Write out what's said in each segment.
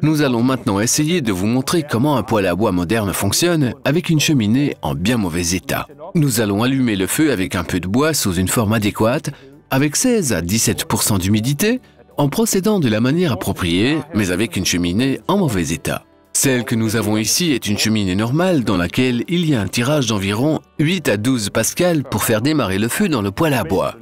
Nous allons maintenant essayer de vous montrer comment un poêle à bois moderne fonctionne avec une cheminée en bien mauvais état. Nous allons allumer le feu avec un peu de bois sous une forme adéquate, avec 16 à 17% d'humidité, en procédant de la manière appropriée, mais avec une cheminée en mauvais état. Celle que nous avons ici est une cheminée normale dans laquelle il y a un tirage d'environ 8 à 12 pascal pour faire démarrer le feu dans le poêle à bois.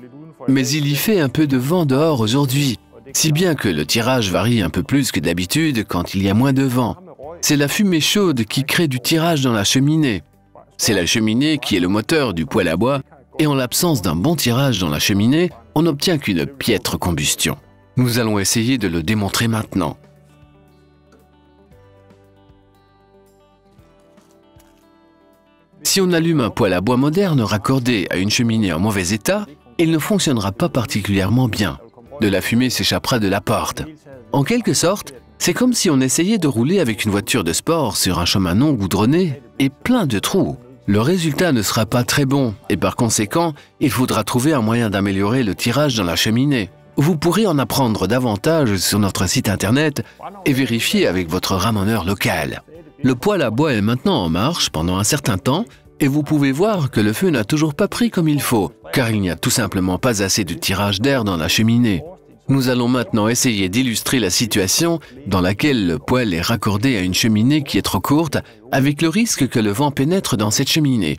Mais il y fait un peu de vent dehors aujourd'hui, si bien que le tirage varie un peu plus que d'habitude quand il y a moins de vent. C'est la fumée chaude qui crée du tirage dans la cheminée. C'est la cheminée qui est le moteur du poêle à bois, et en l'absence d'un bon tirage dans la cheminée, on n'obtient qu'une piètre combustion. Nous allons essayer de le démontrer maintenant. Si on allume un poêle à bois moderne raccordé à une cheminée en mauvais état, il ne fonctionnera pas particulièrement bien. De la fumée s'échappera de la porte. En quelque sorte, c'est comme si on essayait de rouler avec une voiture de sport sur un chemin non goudronné et plein de trous. Le résultat ne sera pas très bon et par conséquent, il faudra trouver un moyen d'améliorer le tirage dans la cheminée. Vous pourrez en apprendre davantage sur notre site internet et vérifier avec votre ramoneur local. Le poêle à bois est maintenant en marche pendant un certain temps et vous pouvez voir que le feu n'a toujours pas pris comme il faut, car il n'y a tout simplement pas assez de tirage d'air dans la cheminée. Nous allons maintenant essayer d'illustrer la situation dans laquelle le poêle est raccordé à une cheminée qui est trop courte, avec le risque que le vent pénètre dans cette cheminée.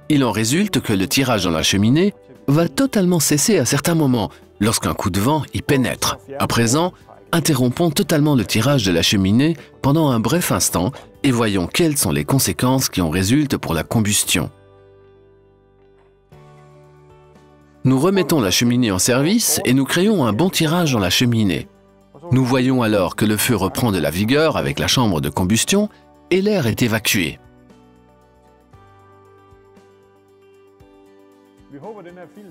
Il en résulte que le tirage dans la cheminée va totalement cesser à certains moments, lorsqu'un coup de vent y pénètre. À présent, interrompons totalement le tirage de la cheminée pendant un bref instant et voyons quelles sont les conséquences qui en résultent pour la combustion. Nous remettons la cheminée en service et nous créons un bon tirage dans la cheminée. Nous voyons alors que le feu reprend de la vigueur avec la chambre de combustion et l'air est évacué.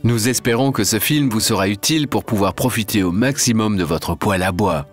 Nous espérons que ce film vous sera utile pour pouvoir profiter au maximum de votre poêle à bois.